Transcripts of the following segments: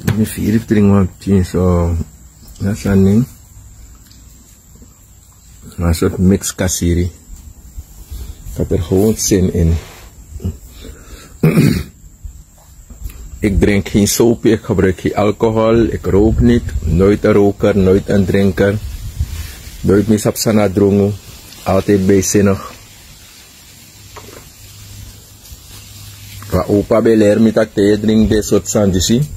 Mi 4 drink wat so dat is een soort mix kasiri. Ik had er gewoon zin in. Ik drink geen soep, ik gebruik geen alcohol, ik rook niet, nooit een roker, nooit een drinker. Nooit meer sapsana drongen, altijd bijzinnig. Wa opa beler met dat thee drink dit soort sandisi.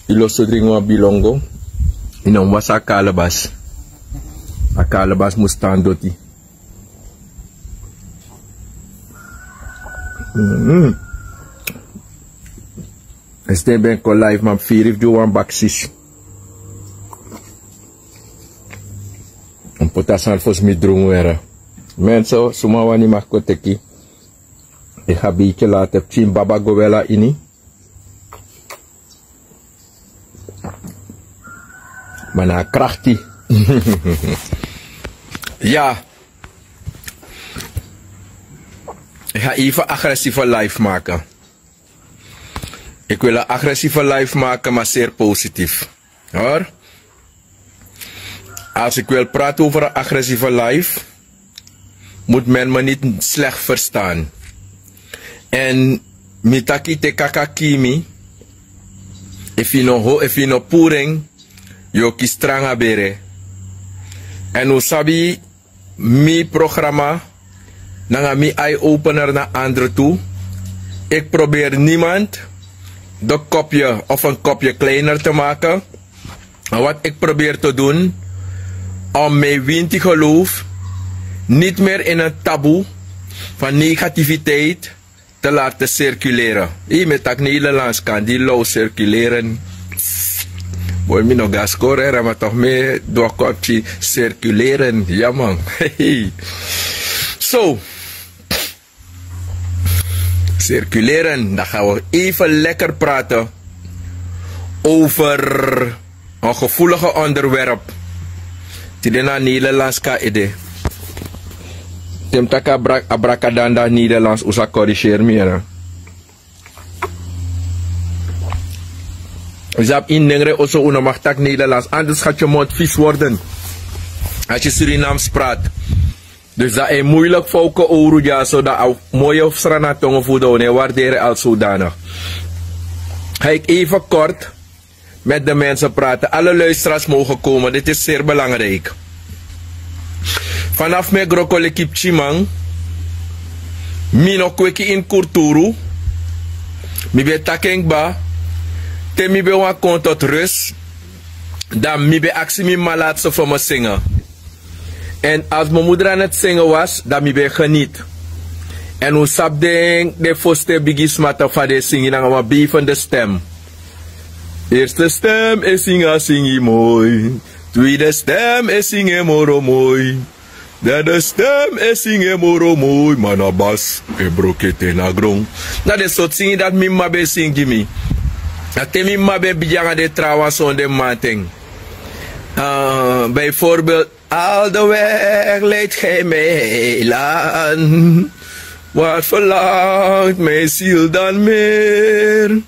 Iloso drink wat bilongo. En dan was a kalabas. A kalabas moest staan doti. Este ben ko live man 4 if do one baksis. Een potasan fos mi drongen era. Mensen, suma wani makoteki. Ik ga een beetje laten zien baba govela ini. Maar na krachtig. Ja. Ik ga even agressieve live maken. Ik wil een agressieve live maken, maar zeer positief. Hoor. Als ik wil praten over een agressieve live, moet men me niet slecht verstaan. En mitaki te kakakimi, if you no puring, yo ki stranga bere. En usabi mi programma, nanga mi eye opener naar anderen toe. Ik probeer niemand de kopje of een kopje kleiner te maken. Maar wat ik probeer te doen, om mijn winti geloof niet meer in een taboe van negativiteit te laten circuleren. Hier met dat Nederlands kan die low circuleren. Boy, mi no gas scoren, maar toch meer door kopje circuleren. Ja man. Zo. Circuleren. Dan gaan we even lekker praten over een gevoelige onderwerp. Tidena Nederlands ka ide. Temtaka abrakadanda Nederlands usa corrigeer meer. Zap in nengre oso una machtak Nederlands. Anders gaat je mond vies worden. Als je Surinaams praat. Dus dat is moeilijk voor elke oru ja, zodat ook mooie stranatongen voeden en waarderen als zodanig. Ga ik even kort met de mensen praten. Alle luisteraars mogen komen, dit is zeer belangrijk. Vanaf mijn grokole kipchimang, mino kweki in Kurturu, mi be takengba, te mi be wan kon tot rust, dan mi be aksi mi malaatse voor me zingen. En als mijn moeder aan het zingen was, dan mi be geniet. En hoe sap de foste bigismata van de zingen, dan gaan we beven de stem. Eerste stem is zingen, zingen mooi. Tweede stem is zingen, moro mooi. Derde stem is zingen, moro mooi. Mana bas, e brokete na grong. Dat is soort zingen dat mi mabe zingen mi. Dat mi mabe bijanga de trouwens zo'n de mating. Bijvoorbeeld, al de weg leidt gij mij aan. Wat verlangt mijn ziel dan meer?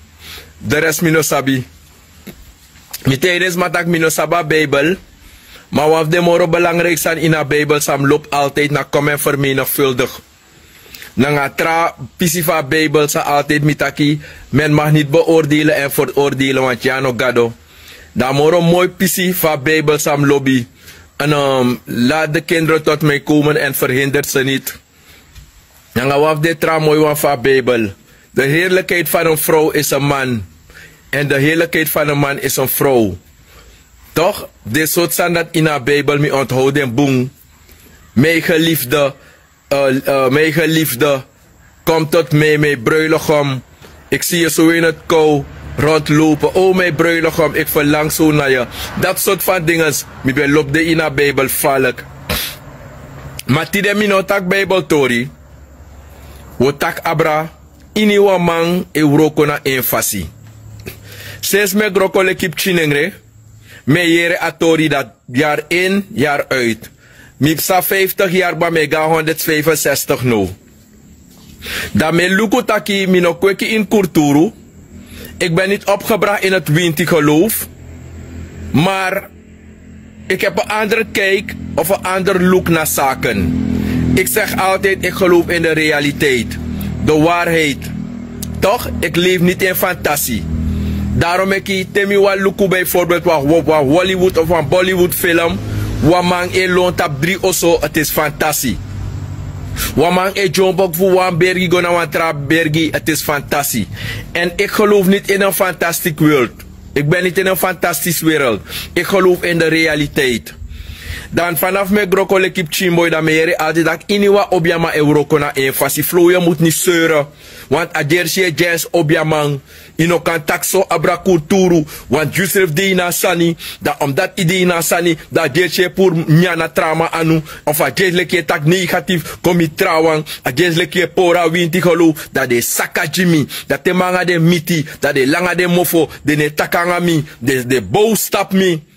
De rest mi no sabi. Mi tijdens matak mi no saba Bijbel. Maar wat de moro belangrijk zijn in de Bijbel, sam loopt altijd naar kom en vermenigvuldig. Nanga tra pisifa Bijbel sa altijd mitaki. Men mag niet beoordelen en veroordelen, want ja no gado. Da moro mooi pisi van Bijbel sam lobby. En laat de kinderen tot mij komen en verhindert ze niet. Nanga waf de tra mooi van Bijbel. De heerlijkheid van een vrouw is een man. En de heerlijkheid van een man is een vrouw. Toch? Dit soort zijn dat in de Bijbel me onthouden boem. Mijn geliefde, kom tot mij, mijn bruilegom. Ik zie je zo in het kou rondlopen. Oh, mijn bruilegom, ik verlang zo naar je. Dat soort van dingen. Ik ben loop de in de Bijbel valk. Maar tide mi no tak Bijbel tori. Wo tak abra. Ini wa man e wroko na enfasi. Sinds me groko le kip chinengre. Me jere atori dat jaar in, jaar uit. Mipsa 50 jaar ba mega 165 no. Da me luku taki mino kweki in Kurturu. Ik ben niet opgebracht in het Winti-geloof. Maar ik heb een andere kijk of een ander look naar zaken. Ik zeg altijd, ik geloof in de realiteit. De waarheid. Toch? Ik leef niet in fantasie. Daarom ik temi wat luku bijvoorbeeld wat Hollywood of een Bollywood film. Wat man e loont op 3 of zo, het is fantasie. Wat man e jump op voor een bergie, go naar een trap bergie, het is fantasie. En ik geloof niet in een fantastic wereld. Ik ben niet in een fantastische wereld. Ik geloof in de realiteit. Dan vanaf mijn grokole kip chimboy dan meer altijd dat iniwa objama eurokona en fasi flow je moet niet zeuren. Want adersie jazz objamang ino kan takso abrakulturu want Yusuf Dina Sani dat omdat idina Sani dat adersie pour nyana trauma anu of adersie tak negatief komi trouwang adersie pora winti gelu dat de saka jimi dat de manga de miti dat de langa de mofo de ne takanga mi de bow stap mi.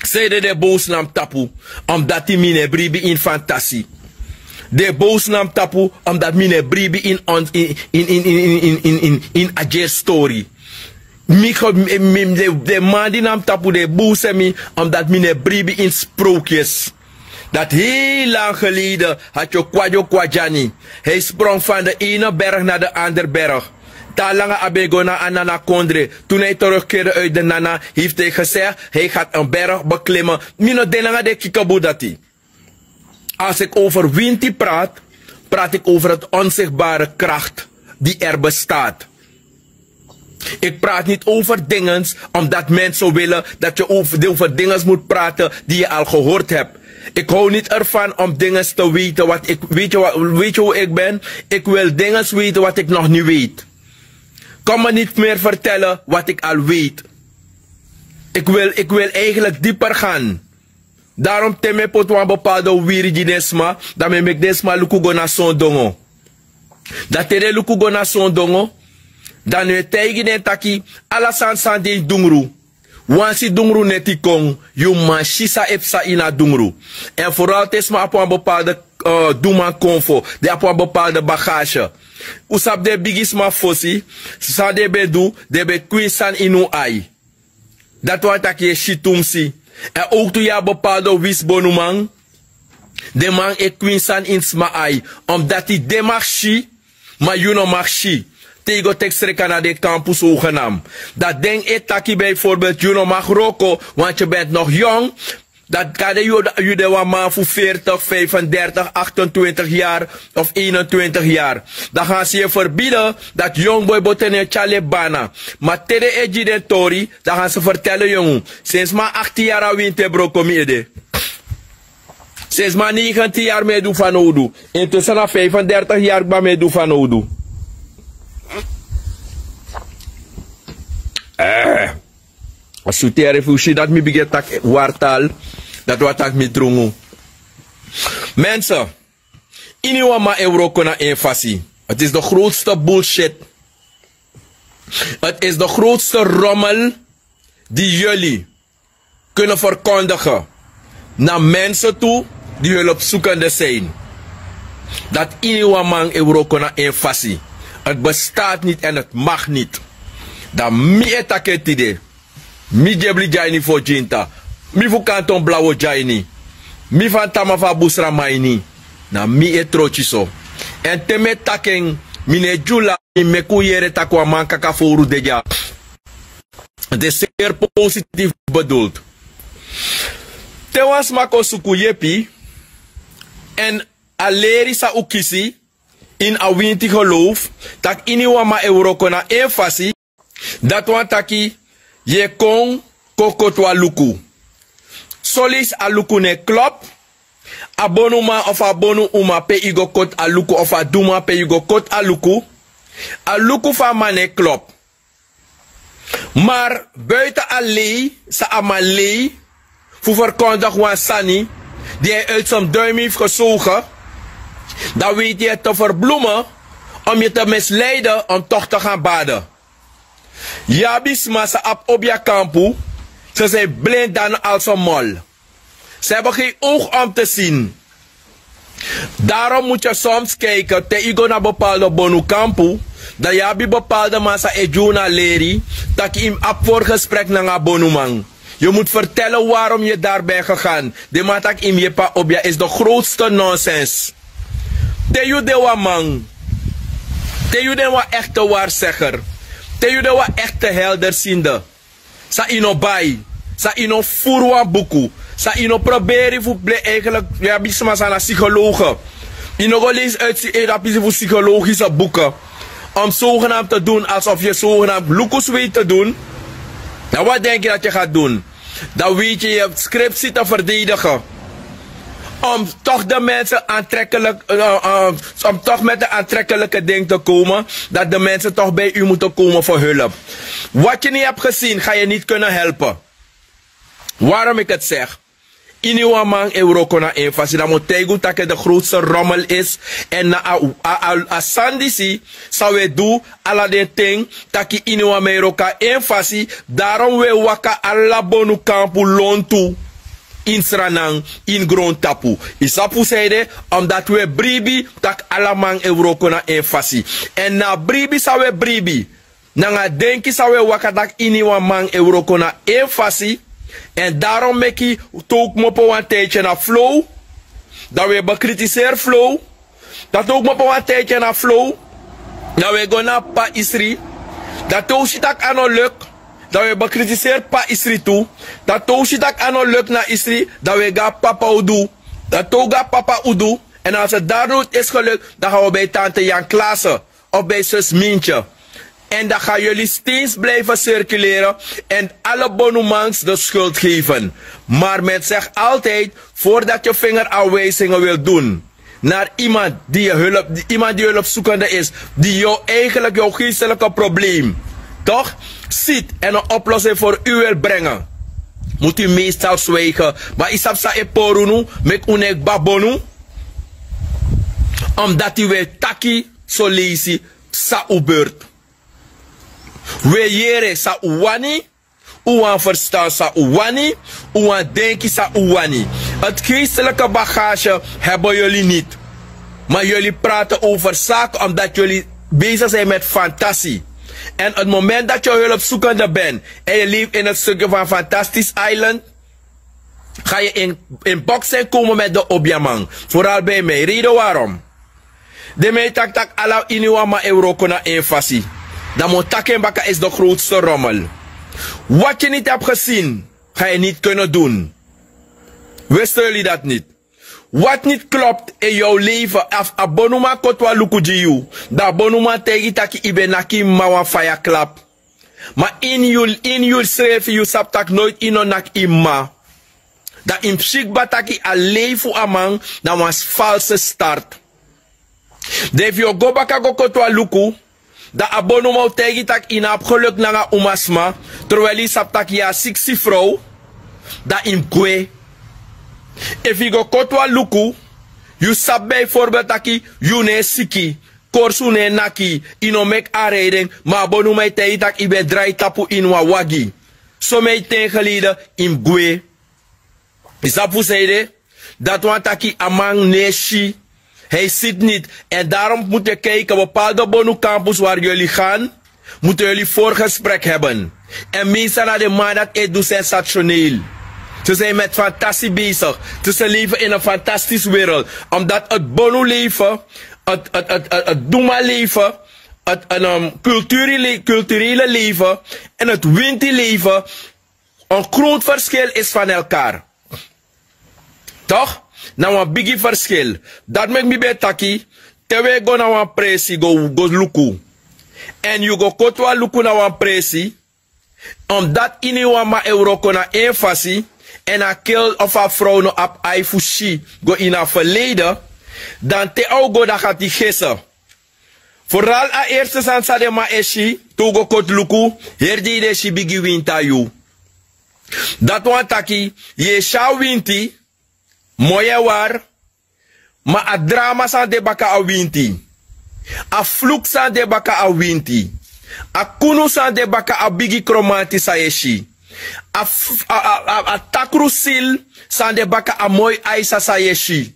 Zeiden de boos nam tapu, omdat die mine bribi in fantasie. De boos nam tapu, omdat mine bribi in a story. De man die nam tapu, de boos mi, omdat mine bribi in sprookjes. Dat heel lang geleden had je Kwajo Kwajani. Hij sprong van de ene berg naar de andere berg. Talanga abegona anana kondre. Toen hij terugkeerde uit de nana, heeft hij gezegd, hij gaat een berg beklimmen. Mino denanga de kikabudati. Als ik over Winti praat, praat ik over het onzichtbare kracht die er bestaat. Ik praat niet over dingen omdat mensen willen dat je over dingen moet praten die je al gehoord hebt. Ik hou niet ervan om dingen te weten wat ik weet je hoe ik ben? Ik wil dingen weten wat ik nog niet weet. Kom me niet meer vertellen wat ik al weet. Ik wil eigenlijk dieper gaan. Daarom teme pot een bepaalde wiri desma, dat me mek desma lukugo na son dongo. Dat tere lukugo na son dongo, dan we tegen den taki alasan san de dungru. Wansi dungru neti kong, you man shisa epsa ina dungru. En vooral tesma op een bepaalde doeman konfo, de op een bepaalde bagage. Usap de bigisma fossi, sa de bedu, de be kwisan inu ai. Dat wat ik je shitumsi. En ook toen je bepaalde wisbonumang, de man e kwisan in sma ai. Omdat hij de mag shi, maar you no mag shi. Tego tekstreka naar de campus hoegenaamd. Dat denk ik taki bijvoorbeeld, you no mag roko, want je bent nog jong. Dat kan je de man voor 40, 35, 28 jaar of 21 jaar. Dan gaan ze je verbieden dat jongboy botene chale bana. Maar tere ejidentori, dan gaan ze vertellen jongen. Sinds maar 18 jaar aan winter bro kom je de. Sinds maar 19 jaar mee doen van Odu. Intussen na 35 jaar bij mee doen van Odu. Als je terug fusie dat mi begint tak wartal. Dat wat ik met drongo. Mensen, iniwama eurokona invasie. Het is de grootste bullshit. Het is de grootste rommel die jullie kunnen verkondigen naar mensen toe die hulpzoekende zijn. Dat iniwama eurokona invasie. Het bestaat niet en het mag niet. Dat mi etaket idee. Mi jebli jaini voor jinta. Mi fu kanton blawo jaini. Mi van tamafa busra maini. Na mi e trochi so. En teme taken mine jula mi meku yere takwa manka ka foru deja. Het is zeer positief bedoeld. Tewas mako suku yepi. En aleri sa ukisi. In a winti geloof. Tak iniwa ma eurokona enfasi. Dat wantaki ye kong kokotwa luku. Solis aluku ne klop. Abonuma of abonu uma pe igo kot aluku of aduma pe igo kot aluku. Aluku van mane klop. Maar buiten alleen sa amalei voor verkondig wan sani die hij uit zijn duim heeft gezogen. Dan weet je het te verbloemen om je te misleiden om toch te gaan baden. Yabis massa op obja kampu. Ze zijn blind dan als een mol. Ze hebben geen oog om te zien. Daarom moet je soms kijken, te igo naar bepaalde bonu kampu. Dat je bij bepaalde massa ejuna leri, dat je op voorgesprek naar abonnement. Je moet vertellen waarom je daar bent gegaan. De matak im je pa obja is de grootste nonsens. Te je de wa man. Te je de wa echte waarzegger. Te je de wa echte helderziende. Sa ino bai. Sa ino furwa buku. Sa ino proberen voor eigenlijk, ja, bisma sana psychologen. Ino go lees uit voor psychologische boeken. Om zogenaamd te doen alsof je zogenaamd lukus weet te doen. Nou, wat denk je dat je gaat doen? Dan weet je scriptie te verdedigen. Om toch de mensen aantrekkelijk, om toch met de aantrekkelijke ding te komen. Dat de mensen toch bij u moeten komen voor hulp. Wat je niet hebt gezien, ga je niet kunnen helpen. Waarom ik het zeg? Iniwa man eurokona enfasi dat moet tegen dat de grootste rommel is en na a sandisi zou we doen alla de ting dat iniwa me euroka enfasi daarom we waka alla bonu kampu lontu in Sranang in grond tapu isapu zeide omdat we bribi dat alla man eurokona enfasi en na bribi zou we bribi na denki zou we waka dat iniwa man eurokona enfasi. En daarom maak je ook mopo een tijdje naar flow. Dat we bekritiseer flow. Dat ook mopo een tijdje naar flow. Dat we gaan naar pa isri. Dat ook zit aan een luk. Dat we bekritiseer pa isri toe. Dat ook zit aan een luk naar isri. Dat we gaan papa udu. Dat ook gaan papa udu. En als het daardoor is gelukt, dan gaan we bij tante Jan Klaassen. Of bij zus Mientje. En dan gaan jullie steeds blijven circuleren en alle bonumans de schuld geven. Maar men zegt altijd, voordat je vingerafwijzingen wil doen naar iemand die hulpzoekende is, die jou eigenlijk jouw geestelijke probleem toch ziet en een oplossing voor u wil brengen, moet u meestal zwijgen. Maar isap sa eporunu, mek unek babonu, omdat u wil taki so lazy sa ubeurt. We jere sa uwani, uwan verstaan sa uwani, uwan denki sa uwani. Het geestelijke bagage hebben jullie niet. Maar jullie praten over zaken omdat jullie bezig zijn met fantasie. En het moment dat je hulpzoekende bent en je leeft in het stukje van Fantastisch Island, ga je in boksen komen met de objamang. Vooral bij mij. Reden waarom? De mij tak ala iniwa ma eurokona enfasi. Dan moet takenbaka is de grootste rommel. Wat je niet hebt gezien, ga je niet kunnen doen. Wisten jullie dat niet? Wat niet klopt in jouw leven, af abonuma kotwa lukujiu, da abonuma tegi taki ibenaki mawa faya klap. Maar in jul schreef je saptak nooit inonak imma. Da in psikba taki a leven amang, dan was valse start. Def yo go baka go kotwa luku, da abonuma tegi tak inap geluk nanga umasma, terwijl je saptak ja 60 vrouw, da in kwe. If you go kotwa luku, you sab bijvoorbeeld taki, you ne siki, korsu ne naki, ino mek aanrijding, maar bonu mij tegen tak ibe draai tapu in wa wagi. So mij tegengeleden in gwe. Isapu zeide, dat want taki amang neshi, hij zit niet. En daarom moet je kijken, bepaalde bonu campus waar jullie gaan, moeten jullie voorgesprek hebben. En meestal naar de man dat het doet sensationeel. Ze zijn met fantasie bezig. Ze leven in een fantastische wereld. Omdat het bono leven, het doema leven, het culturele leven en het winti leven een groot verschil is van elkaar. Toch? Nou een biggie verschil. Dat maakt me bij taki. Tewe go na wan presi go luku. En you go kotwa luku na wan presi. Omdat ini wama euroko na enfasi. En a kill of a vrouw no op aifushi go in a verleden, dan te au go da gaat die gissen. Vooral a eerste sansa de ma eshi, to go kot luku, herdi de shi bigi winta you. Dat wan taki, ye sha winti, moye war, ma a drama san de baka a winti. A fluk san de baka a winti. A kunu san de baka a bigi kromanti sa eshi. A takrusil san de baka a mooi aisa sa yeshi.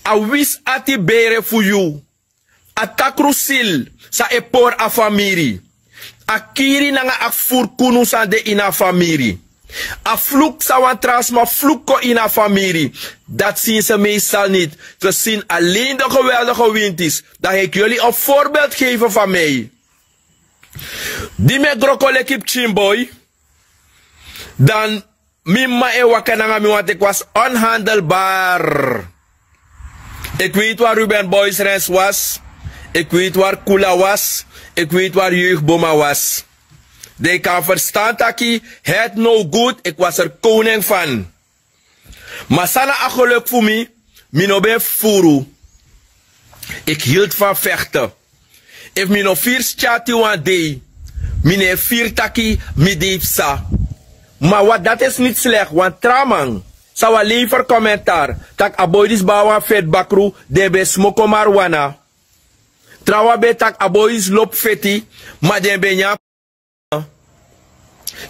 A wis ati bere fu you. Atakrusil sa epor a famiri. Akiri nanga akfur kunu sa de ina famiri. A vloek zou een transma vloeken in een familie. Dat zien ze meestal niet. Ze zien alleen de geweldige wind is. Dat ik jullie een voorbeeld geven van mij. Die me grokolekip chimboy. Dan mimma e wakananga mi want ik was onhandelbaar. Ik weet waar Ruben Boysrens was. Ik weet waar Kula was. Ik weet waar Jeugdboma was. Die kan verstaan dat het no good, ik was er koning van. Maar sana geluk voor mij, no ben furu. Ik hield van vechten. If mi no vier chati one day, mine vier taki mi diepsa. Maar wat dat is niet slecht, want tramang, zou alleen voor commentaar, tak aboidis bawa vet bakru, debe smoko marijuana. Trawa be tak aboidis lop feti, maar debe nya.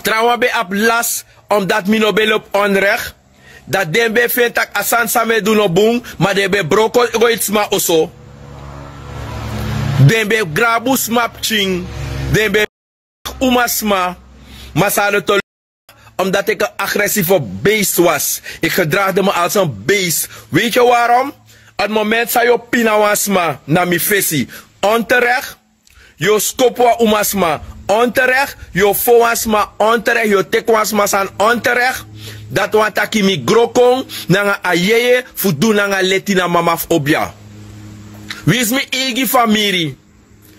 Trouwen bij op las, omdat mi no be op onrecht. Dat den be vindt dat asan same doen op boom, maar den be broko iets ma oso. Den be grabu smap ching, den be umasma, maar sa tol. Omdat ik een agressieve beest was. Ik gedraagde me als een beest. Weet je waarom? Op het moment dat je pina wasma na mi fesi, onterecht, je skopwa umasma. Onterecht, je foasma onterecht, je tekwasma san onterecht. Dat want aki mi grokong, nanga ayeye, fudu nanga letina mamaf obja. Wie is mi egi famiri?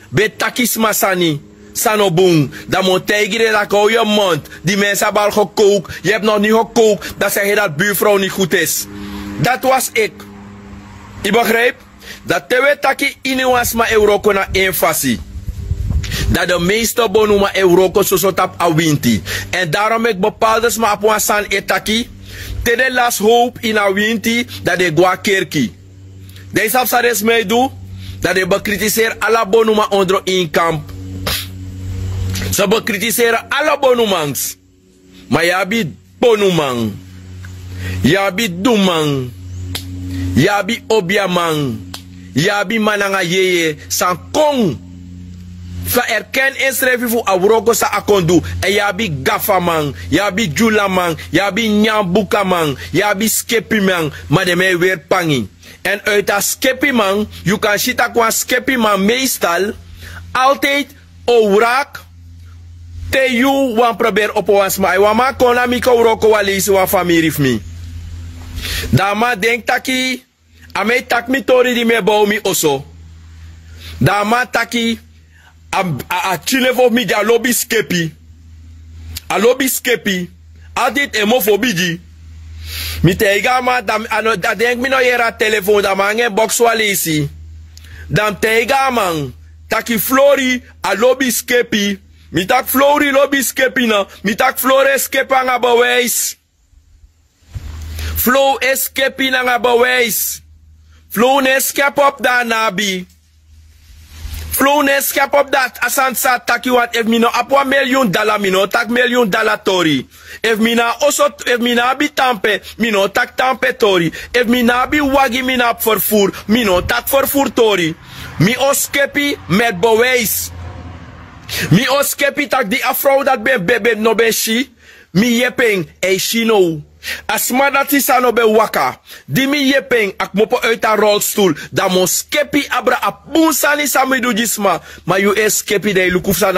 Be takisma sani, sanobung. Dan moet tegire dat hou je mond. Die mensen hebben al gekookt, je hebt nog niet gekookt. Dan zeg je dat buurvrouw niet goed is. Dat was ik. Je begrijpt? Dat tewe taki iniwasma euroko na enfasi. Dat de meeste bonuma Euroko zo tap awinti. En daarom ik bepaalde sma op wasan etaki. Tede las hoop in awinti dat de gwa kerki. Deze afsades mij doe. Dat de bekritiseer alle bonuma onder in kamp. Ze bekritiseren alle bonumangs. Maar jabi bonumang. Jabi dumang. Jabi obiamang. Jabi mananga yeye. San kong. Vererken inschrijven voor Auroko sa akondu. En yabi gafamang, yabi julamang, yabi nyambukamang, yabi skepimang, maar de mij weer pangi. En uit dat skepimang, je kan shita kwa skepimang meestal, altijd ourak, te you wan probeer op was maar. Wama kona mi Auroko wa lezen wa familie mi. Dama denk taki, ame tak mi tori di me bou mi oso. Dama taki, a chile voor mi a lobby skepi. A lobby skepi. Altijd emofobiji. Mi teiga ma da denk mi no yera telefoon da mange box walesi. Dan teiga man taki flori a lobby skepi. Mi tak flori lobby skepi na. Mi tak flore skepa nga bewijs. Flow eskepi na nga bewijs. Flow ne skep op da nabi. Flownes skep op dat asansa taki wat if mi no apwa $1,000,000 mi no tak $1,000,000 tori. If mi na osot if mi na bi tampe mi no tak tampe tori. If mi na bi wagi mi na vervoer mi no tak vervoer tori. Mi oskepi met bewijs. Mi oskepi tak die afro dat ben bebe no be shi. Mi yepeng e shino. Asma dat is ano be waka. Di mi yepeng ak mopo uit a rolstoel. Da mo skepi abra apusani samidu jisma. Ma you eskepi da ilukusa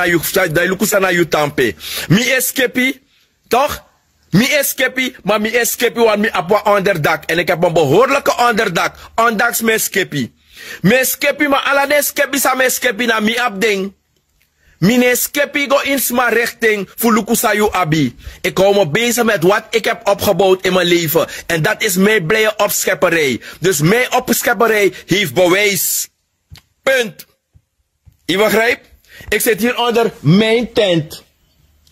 na you tampe. Mi eskepi, toch? Mi eskepi, maar mi eskepi want mi apwa onderdak. En ik heb een behoorlijke onderdak. Ondaks me eskepi. Me eskepi, maar ala de eskepi sa me eskepi na mi abding. Mine skepi go insma richting voor Lukusayu Abi. Ik hou me bezig met wat ik heb opgebouwd in mijn leven. En dat is mijn blije opschepperij. Dus mijn opschepperij heeft bewijs. Punt. Je begrijpt? Ik zit hier onder mijn tent.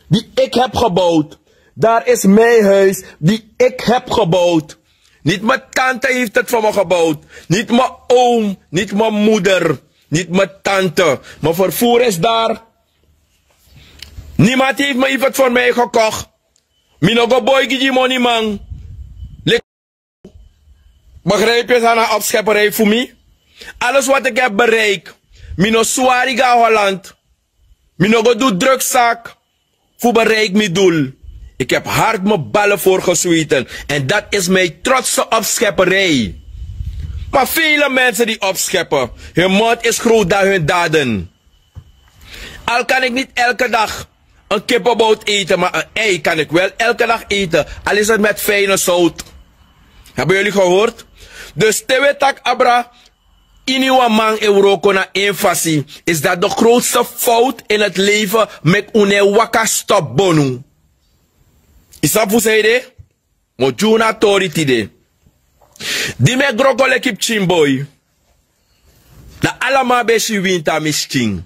Die ik heb gebouwd. Daar is mijn huis. Die ik heb gebouwd. Niet mijn tante heeft het voor me gebouwd. Niet mijn oom. Niet mijn moeder. Niet mijn tante. Mijn vervoer is daar. Niemand heeft me iets voor mij gekocht. Minogo boy die money man. Begrijp je, zijn opschepperij voor mij? Alles wat ik heb bereikt. Mino swari ga Holland. Mino go doe drugzaak. Voor bereik mijn doel. Ik heb hard mijn ballen voor gezweten. En dat is mijn trotse opschepperij. Maar vele mensen die opscheppen. Hun mond is groot dan hun daden. Al kan ik niet elke dag een kippenbout eten. Maar een ei kan ik wel elke dag eten. Al is het met fijne zout. Hebben jullie gehoord? Dus tewe tak abra. Iniwa man euroko na enfasi. Is dat de grootste fout in het leven met une waka stop bonu. Isap fu seide? Mo juna tori tide. Di me groko lekip chimboy. Na alama beshi winta misching.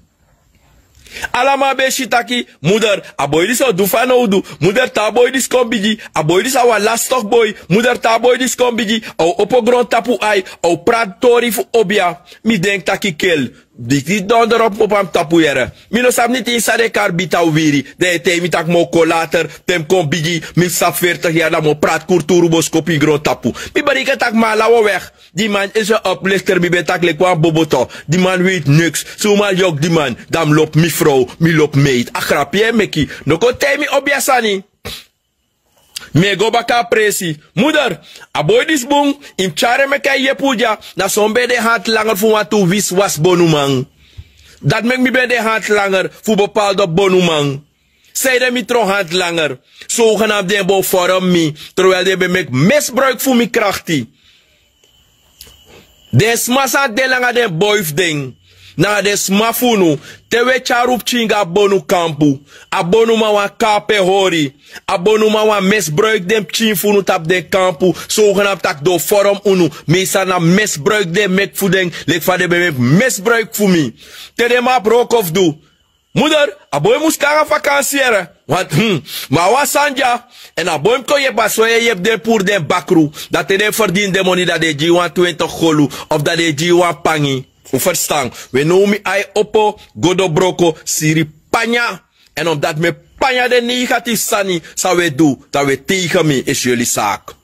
Alama beshi taki. Moeder, aboy dis o dufa no du. Moeder ta boy dis kombiji. Aboy dis awa lastok boy. Moeder ta boy dis kombiji. Au opogron tapu ai. Au prat tori fu obia. Mi denk taki kel. Dikti donder op am tapu yere. Mi no sap niet in sade kar bita wiri. De te mi tak mo kolater. Tem kombiji. Mi sap 40 jaar da mo prat kurturu boskopi gron tapu. Mi barike tak malawo weg. Die man is een oplichter. Mi ben tak lekwa boboto. Die man weet niks. Zomaar jok die man. Dam lop mi vrouw. Mi lop meid. Agrapje meki. No ko te mi obiasani. Me go baka presi. Moeder, aboy dis bung, im chare me kay yepuja, na sombe de hand langer fu watu wis was bonumang. Dat mek mi ben de hand langer fu bepaalde bonumang. Zij de mi tro hand langer. Zogenaamd den bo vorm mi, terwijl de mek misbruik fu mi krachti. De smasa de langer den boyf ding. Na de smafunu, tewe charup chinga bonu kampu. Abonu ma wa kape hori. Abonu ma wa misbruik dem chinfunu tap den kampu. Zogenaamd tak do forum unu. Meestal na misbruik dem mek voeding. Lek van de mek misbruik voor mi. Tede ma brok of do. Moeder, aboy moest kanga vakantieren. Want ma wa sanja. En aboy ko je basoye je den pour den bakru. Dat de verdien de money dat de G1 20 golu. Of dat de G1 pangi. U verstaan, we noemen ai oppo, godo broko, siri panya. En omdat me panya de negatief sani, zou we doen, dat we tegen me is jullie zaak.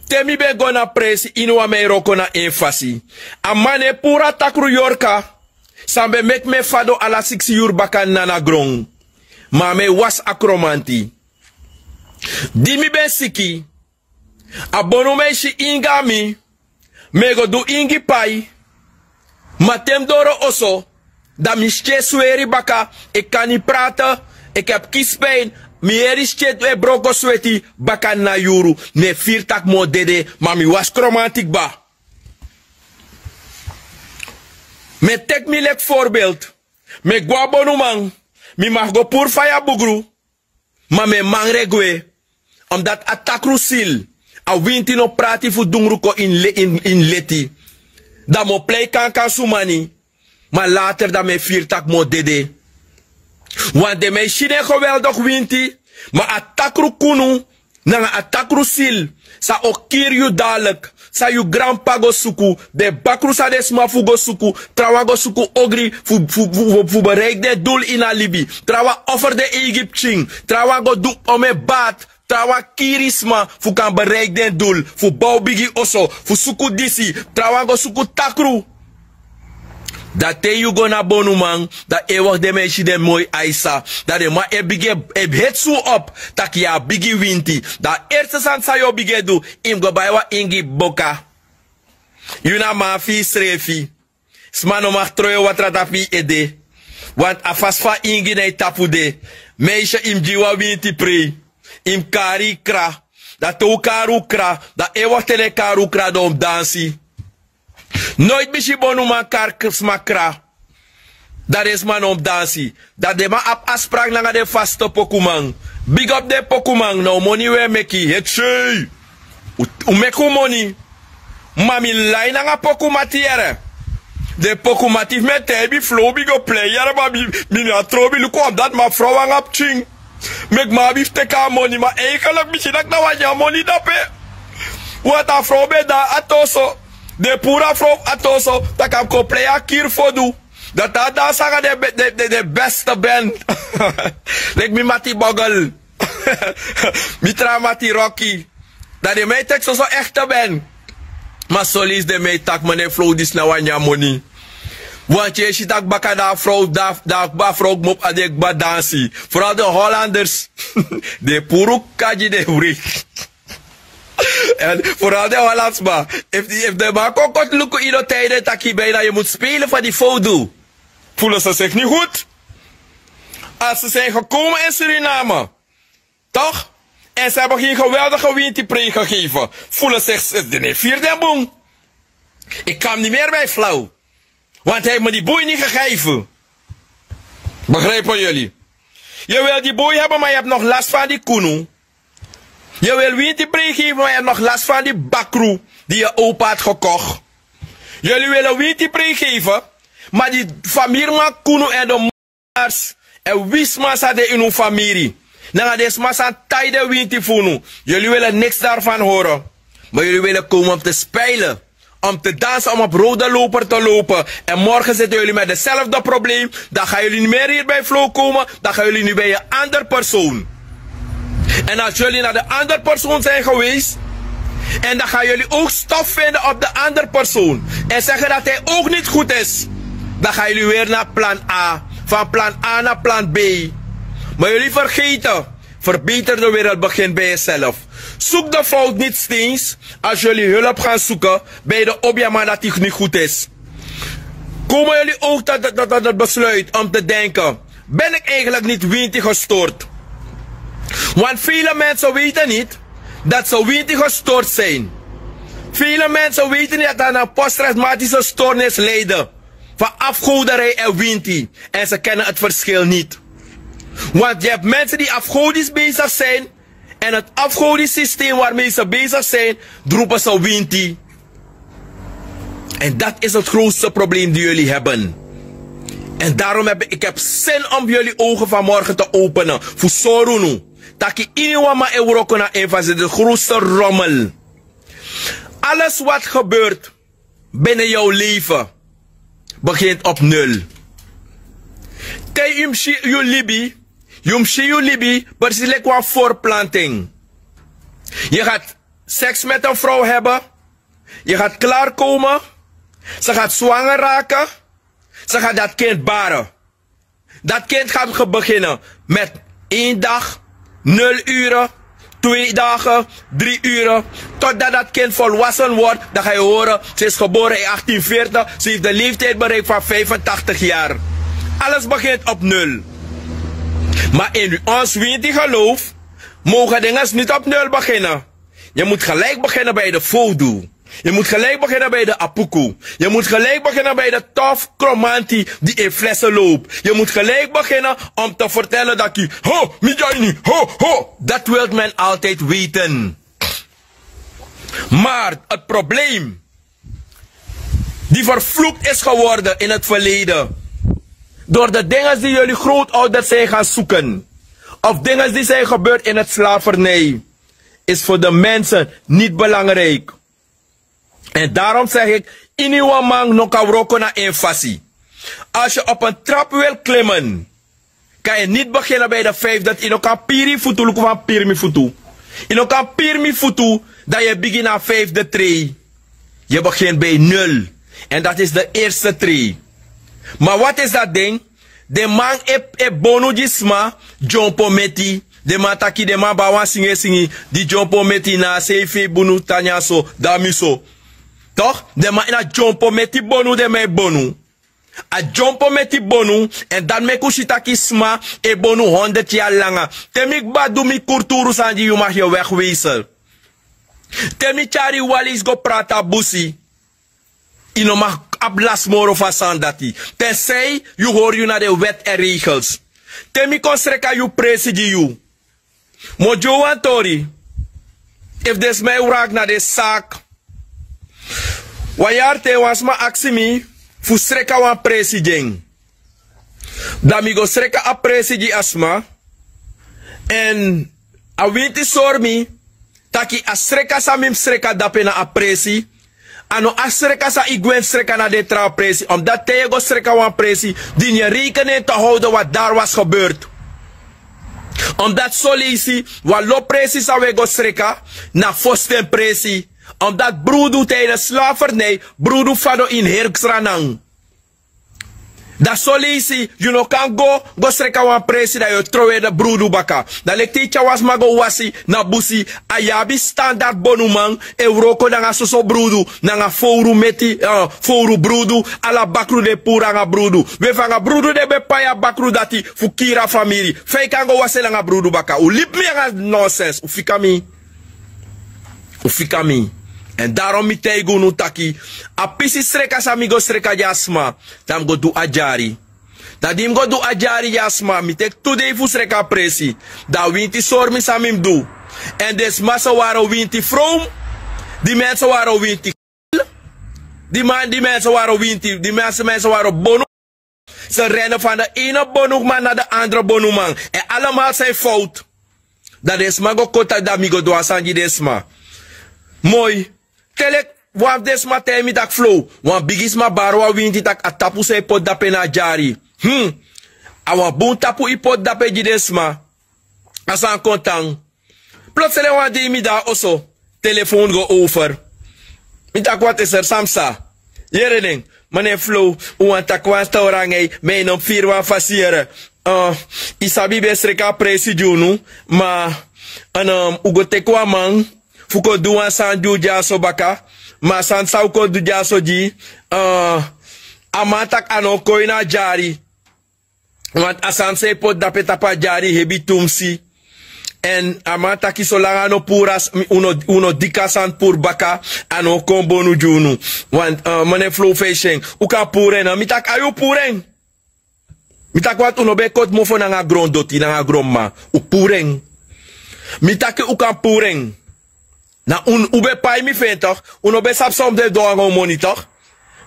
Temi be gona presi, inwa me roko na enfasi. Amane pura takru yorka, sambe mek me fado ala 6 uur bakan nana grong. Ma me was akromanti. Dimi ben siki, abonu me shi ingami. Mego do ingi pai. Matem doro oso. Da mische sueri baka. Ik kan niet praten. Ik heb kiespijn. Mieri schet we broko sweti. Baka na yuru. Ne viertak mo dede. Maar mi was romantiek ba. Me tek mi lek voorbeeld. Me gwa bonu man. Mi mag go pur faya bugru. Maar me man regwe. Omdat atakru sil. A winti no prati fu dungruko in leti. Da mo play kan sumani. Maar later da me viertak mo dede. Want de me shine geweldig winti. Maar atakru kunu. Na atakru sil. Sa okir yu dalek. Sa yu grandpa go suku. De bakru sa de sma fu go suku. Trawa go suku ogri. Fu bereik de doel in alibi. Trawa offer de Egyptien. Trawa go do ome baat. Trawa kirisma fu kan bereik den doel. Fu bouw bigi oso. Fu suku disi. Trawa go suku takru. Dat te you go na bonu man. Dat eeuwig de meisje de mooi aisa. Dat de ma het zo op. Tak ya bigi winti. Dat eerste san sa yo bigi do. Im go baywa ingi boka. Yuna ma fi srefi. Smano mag troyo watrata fi ede. Want afas fa ingi na tapu de. Meisje im jiwa winti pre. Im kari kra. Dat to karu kra. Dat eeuwig tele karu kra dom dansi. Nooit mishi bonu man karkers makra. Dat is man om dansi. Dat de man ap afspraak na de vaste pokumang. Big up de pokumang. Nou money we meki. Het shey. U meku money. Mami lai na nga pokumatiere. De pokumatif me tebi flow big up player. Mi na trobi luko am dat ma vrouw ang ap ching. Mek ma bif teka money. Ma eigenlijk mishi nak na wanya money dape. Wat a vrouw be da atoso. De pura vrouw atoso, dat kan koplea kier fodu. Dat daar zeggen de beste ben. Lek mi mati bogel. Mitra mati rocky. Dat de mij tek zo echte ben. Maar solis de mij tak meneer vrouw dis na wanya money. Want je ziet dat bakada vrouw, dat vrouw mop adek badansi. Vooral de Hollanders. De puro kaji de wrik. En vooral de Hollands maar. If de man kokot lukken in de tijden dat je bijna je moet spelen van die foto. Voelen ze zich niet goed? Als ze zijn gekomen in Suriname. Toch? En ze hebben geen geweldige winterpreek gegeven. Voelen zich de vierde boom. Ik kan niet meer bij flauw. Want hij heeft me die boei niet gegeven. Begrijpen jullie? Je wil die boei hebben, maar je hebt nog last van die kunu. Je wil winterpreek geven, maar je hebt nog last van die bakroe die je opa had gekocht. Jullie willen winterpreek geven, maar die familie maakt kunu en de mars en wisma hadden in hun familie. Nou, deze massa tijden winterfunu. Jullie willen niks daarvan horen. Maar jullie willen komen om te spelen. Om te dansen, om op rode loper te lopen. En morgen zitten jullie met hetzelfde probleem. Dan gaan jullie niet meer hier bij Flow komen. Dan gaan jullie nu bij een andere persoon. En als jullie naar de andere persoon zijn geweest. En dan gaan jullie ook stof vinden op de andere persoon. En zeggen dat hij ook niet goed is. Dan gaan jullie weer naar plan A. Van plan A naar plan B. Maar jullie vergeten. Verbeter de wereld begint bij jezelf. Zoek de fout niet steeds. Als jullie hulp gaan zoeken bij de objama dat die niet goed is. Komen jullie ook tot het besluit om te denken. Ben ik eigenlijk niet winter gestoord? Want vele mensen weten niet dat ze winter gestoord zijn. Vele mensen weten niet dat aan een posttraumatische stoornis lijden. Van afgoderij en winter. En ze kennen het verschil niet. Want je hebt mensen die afgodisch bezig zijn. En het afgodisch systeem waarmee ze bezig zijn, roepen ze winti. En dat is het grootste probleem die jullie hebben. En daarom heb ik zin om jullie ogen vanmorgen te openen. Voor Sorunu. Dat je inuama eurokona invasi, de grootste rommel. Alles wat gebeurt binnen jouw leven begint op nul. Te umshi libi. Jumshiu libi, precies qua voorplanting. Je gaat seks met een vrouw hebben. Je gaat klaarkomen. Ze gaat zwanger raken. Ze gaat dat kind baren. Dat kind gaat beginnen met 1 dag, 0 uren, 2 dagen, 3 uren. Totdat dat kind volwassen wordt, dan ga je horen, ze is geboren in 1840. Ze heeft de leeftijd bereikt van 85 jaar. Alles begint op 0. Maar in ons wintergeloof mogen dingen niet op 0 beginnen. Je moet gelijk beginnen bij de voodoo. Je moet gelijk beginnen bij de apuku. Je moet gelijk beginnen bij de tof kromanti die in flessen loopt. Je moet gelijk beginnen om te vertellen dat je ho, mijani, ho, ho. Dat wil men altijd weten. Maar het probleem die vervloekt is geworden in het verleden. Door de dingen die jullie grootouders zijn gaan zoeken. Of dingen die zijn gebeurd in het slavernij. Is voor de mensen niet belangrijk. En daarom zeg ik. Iniwamang no kavroko na invasi. Als je op een trap wil klimmen. Kan je niet beginnen bij de 5. Dat je kan piri futu luku van pirmi futu. Je kan pirmi futu. Dat je begint aan 5e tree. Je begint bij 0. En dat is de eerste tree. Maar wat is dat ding? De man e bonu jisma, jompo meti. De man taki de man bawan singi, di jompo meti na seife bunu tanyaso, damiso. Toch? De man ina jompo meti bonu de me bonu. A jompo meti bonu, en dan me kushitaki sma, e bonu 100 jaar langer. Temik badu mi kurturu sanji, je mag je wegwezen. Temi chari walis go prata busi. Ino mag ablas moro van dati. Tenzij je hoort je naar de wet en regels. Temi konstreka je presidi je. Mojo Antori. If des mij raak naar de zaak. Wanneer te was ma aksimi. Fu streka wan presiding. Damigo streka a presidi asma. En a winti sormi. Taki a streka samim streka dapena a presi. Ano asreka sa igwen streka na de trouw presi. Omdat tego streka wan presi. Die je rekening te houden wat daar was gebeurd. Omdat solisi. Wat lo presi sa wego streka. Na fosten presi. Omdat broedu tijdens slavernij. Broedu fado in herksranang. Da solisi, you no kan go streka wan presi da yo trowe de brudu baka. Da lekti chawas mago wasi na busi, ayabi standard bonuman, euroko da nga soso brudu, na nga fouru meti, fouru brudu, ala bakru de pura nga brudu. We van nga brudu de bepaya bakru dati, fukira famiri. Fei kan go wasi la nga brudu baka. U lip me nga nonsense, u fikami. U fikami. En daarom mi teigu nu taki. A pisi streka samigo streka jasma. Dam go du ajari. Da dim go du ajari jasma. Mi tek today fu streka presi. Da winti sormi samim du. En des massa waro winti from. Die mensen waren winti. Die mensen waren winti. Die mensen waren bonu. Ze rennen van de ene bonuman naar de andere bonuman. En allemaal zijn fout. Dat is maar go kota da migo do asanji desma. Mooi. Telek, wan desma temi tak flow. Wan bigis ma barwa winti tak atapu se pot dape na jari. Awan bun tapu ipot dape jidesma. Asan kontang. Plotseling wan di mi da oso. Telefoon go over. Mi tak wat is er samsa. Jere ding. Meneer Flow, wan tak wan staurangay. Mijn op 4 wan fasire. Isabi besreka presidunu. Ma, ugo tekwa man. Fuko duan san du jaso baka. Ma san sauko du jaso ji. Amatak ano koi na jari. Want asan se pot dape tapa jari hebi tumsi. En amataki solanga no puras uno dikasan pur baka ano kombo nu junu. Want mane flow fishing. Uka puren. Mitak ayu puren. Mitak wat uno be kot mofo na nga grondoti na nga gromma. U puren. Mitake uka puren. Na ube pai mi ven toch? Uno be sap som de doa go moni toch?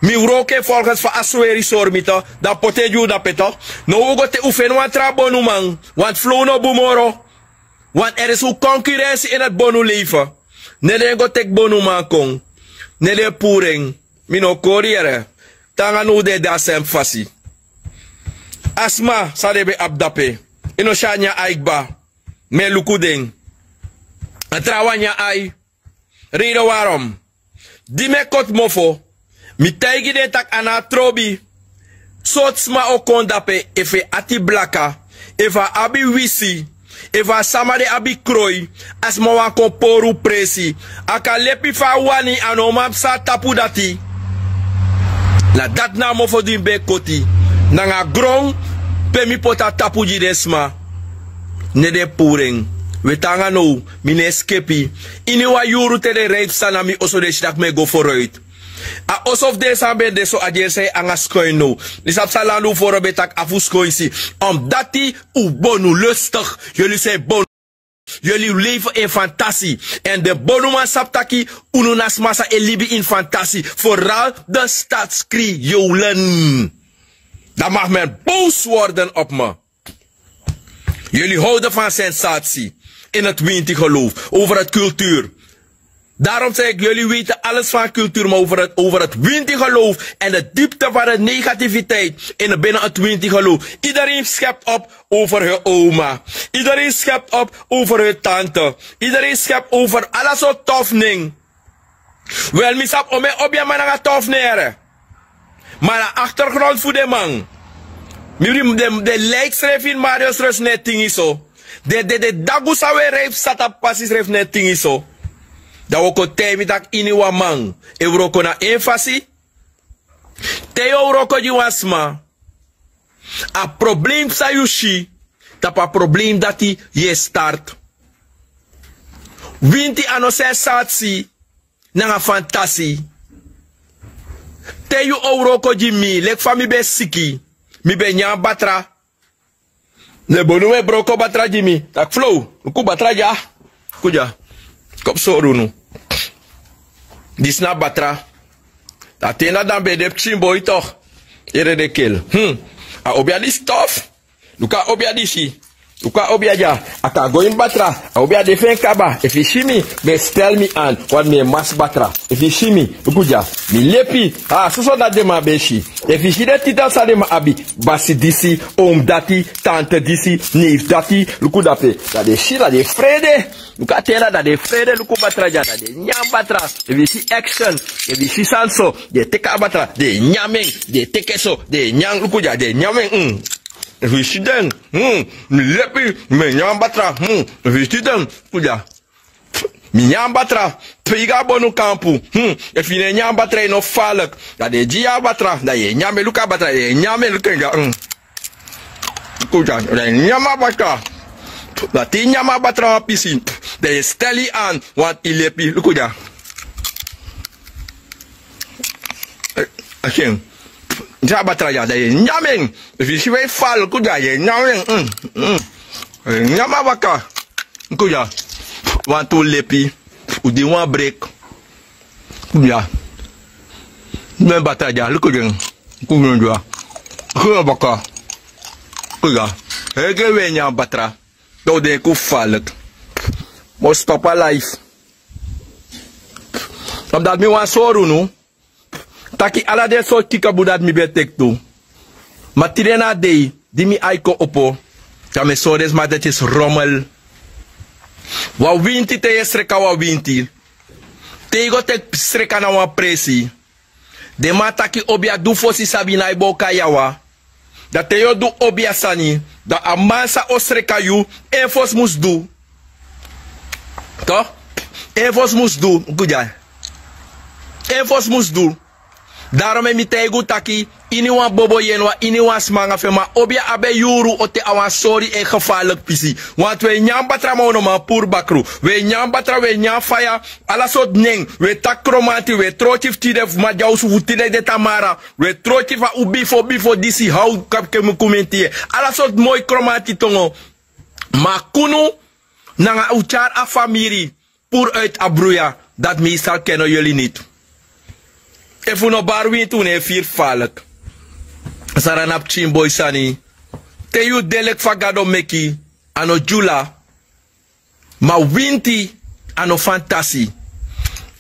Mi roke volgens van asweri sormi toch? Da poteju da pe toch? No ugo te ufen wan tra bonu man. Want flow no bumoro. Want er is ook concurrentie in het bonu leven. Nede go tek bonu man kong. Nede puring. Mino koriere. Tanga no de da sem fasi. Asma sadebe abdape. Ino shanya aikba. Me lukuding. Atrawanya ai. Reden waarom? Die me kot mofo. Mi taigi de tak ana trobi. Sotsma o kondape efe ati blaka. Eva abi wisi. Eva samade abi kroi. Asma wan komporu presi. Aka lepi fa wani anomam sa tapu dati. La dat na mofo di be koti. Nanga grong. Pe mi pota tapu jidesma. Nede puring. We tanga no, mine skepi. Ini wa yuru te de reip sana mi oso de shidak me go vooruit. A osof de sambe de so adje say anga skoin no. Nisap salandu voor betak afu skoin si. Dati u bonu lustig. Jullie zijn bonu. Jullie leven in fantasie. En de bonuma saptaki ununas massa elibi in fantasie. Vooral de stadskriolen. Dan mag men boos worden op me. Jullie houden van sensatie. In het winti geloof. Over het cultuur. Daarom zeg ik, jullie weten alles van cultuur. Maar over het winti geloof. En de diepte van de negativiteit. Binnen het winti geloof. Iedereen schept op over hun oma. Iedereen schept op over hun tante. Iedereen schept over alles zo tofning. Wel, misap ome obja mananga tofnere. Maar de achtergrond voor de man. De lijkschrijf in Marius Rus net ding zo. De dagusa we reef sata pasis reef net ding zo. Da woko temi tak ini wa man. Euroko na enfasi. Te euroko di wasma. A probleem sa yushi. Tapa probleem dati je start. Winti ano sensatsi. Nanga fantasi. Te yu euroko di mi. Lek fami be siki. Mi ben nyam batra. Ne bonu we broko batra jimi. Tak flow. Ku batra ja. Kuja. Kop sorunu. Disna batra. Dat tena dan be de chimboy toch. Ere de kill. A obia di stof. Luka obia di si. Uka obia ja, aka go in batra, obia de fen kaba. If you see me, me stel me aan, wat me mas batra. If you see me, ukuja, mi lepi, so dat de ma beshi. If you see the titel sa de ma abi, basi disi, oom dati, tante disi, neef dati, luku dape. Dat de shira de vrede, uka tela dat de vrede, luku batra ja, dat de nyam batra. If you see action, if you see sanso, de teka batra, de nyameng, de tekeso, de nyang lukuja, de nyameng, If you see them, mi lepi, mi nyam batra, if you see them, kuja. Mi nyam batra, piga bonu kampu, if you nyam batra no falak, dat de jia batra, dat je nyame luka batra, je nyame luka, kuja, dat nyama batra, dat die nyama batra wa pisi, dat je steli aan, want i lepi, lukuja. Achen. Ja batra ja, dat je nyaming. If you see wij val, kuja, je nyaming. Nyama baka. Kuja. Want to lepi. U di wan break. Kuja. Men batra ja, kuja. Kuja. Kuja baka. Kuja. Hege we nyam batra. Do de ku val. Mo stop a life. Omdat mi wan soru nu. Taki ala de so tika budat mi betek tu. Maar tirena dei, di mi aiko opo. Kame so des maar dat is rommel. Wa winti te je sreka wa winti. Tego te sreka na wa presi. De ma taki obia du fosi sabi na ibo kayawa. Da te yo du obia sani. Da amansa o sreka yu. Enfos mus du. To? Enfos mus du. Goedja. Enfos mus du. Daarom heb ik tegen taki, iniwa bobo yenwa, iniwa smanga fema, obia abe yuru ote awan sorry en gevaarlijk pisi. Want we nyam batra mono ma pur bakru. We nyam batra, we nyam faya, ala sot neng, we tak kromati, we trotif tidef ma jausu wutine de tamara, we trotif a bifo disi hou kapke mu kumentie. Ala sot mooi kromati tongo. Ma kunu, nanga uchar a famiri, pur uit abruya, dat meestal kennen jullie niet. If you no bar win toen he vier falk. Saranap chimboy sani. Te you delek fagado meki. Ano jula. Ma winti. Ano fantasi.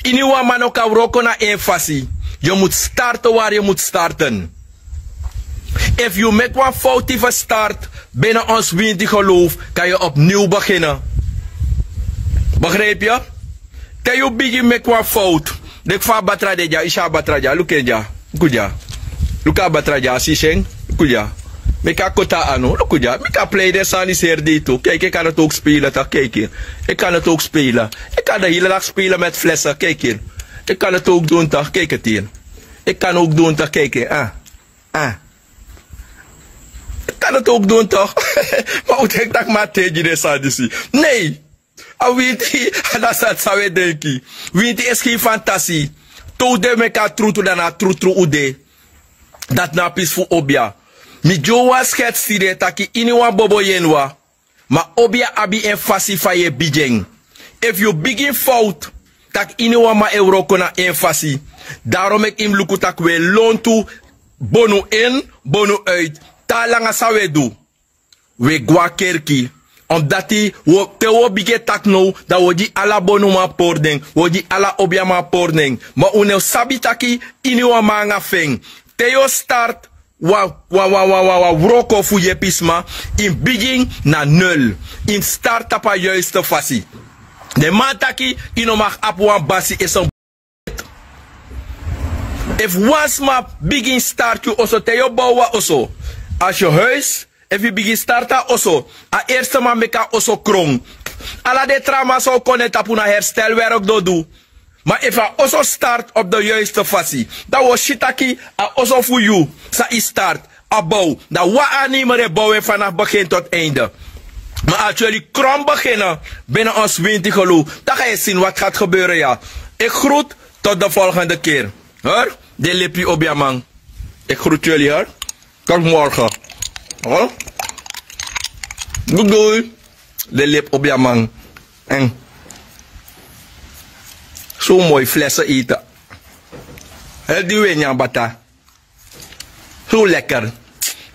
Iniwa manoka roko na enfasi. Je moet starten waar je moet starten. If you make one foutieve start. Binnen ons winti geloof. Kan je opnieuw beginnen. Begrijp je? Te you begin make one fout. Dek fa batraja, isha batraja, lukeja, kuja. Luka batraja, siseng, kuja. Meka kota ano, lukuja. Meka play de sani ser dito. Kijk, ik kan het ook spelen, tak, kijk hier. Ik kan het ook spelen. Ik kan de hele dag spelen met flessen, kijk hier. Ik kan het ook doen, tak, kijk het hier. Ik kan ook doen, tak, kijk hier. Ik kan het ook doen, toch? Maar hoe denk ik maar tegen de sani? Nee! A winti, dat zou denken. Winti is geen fantasie. To de meka trutu dana trutu ude. Dat na pis fu obia. Mi jowa schets tide taki iniwa bobo yenwa. Ma obia abi en fasi faye bijeng. If you begin fout, tak iniwa ma euro kona en fasi. Daarom ik im luku tak we loon tu. Bonu in, bonu uit. Ta langa sawe du. We gwa kerki. Omdat die te wo bige tak no, dat wo di ala bonu ma pordeng, wo di ala obia ma pordeng. Maar une sabi taki ini wa manga feng. Te yo start wa wroko fu je pisma, in begin na nul. In start apa juiste fasi. De man taki ino mag ap wan basi is een if once ma begin start you also te yo bouwa also. Als je huis if you begin starta also, a eerste man meka also krong. Ala de trauma zou kunnen tapuna herstelwerk do. Maar if I also start op de juiste fasie, dat was shitaki a also voor you. Sa i start, a bouw. Dat wa animere bouwen vanaf begin tot einde. Maar als jullie krom beginnen binnen ons wintergeloof, dan ga je zien wat gaat gebeuren, ja. Ik groet tot de volgende keer. Hoor? De lippie op je man. Ik groet jullie, hoor. Tot morgen. Hoor? Doei. De lip op je man. En zo mooi flessen eten. Heel die wijn bata. Zo lekker.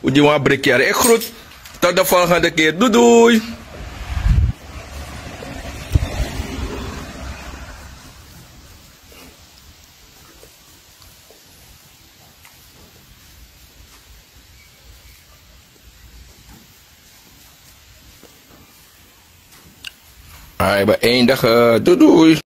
Hoe die wan breekjaren. Ik groet Tot de volgende keer. Doei doei. Hij beëindigen. Doei doei.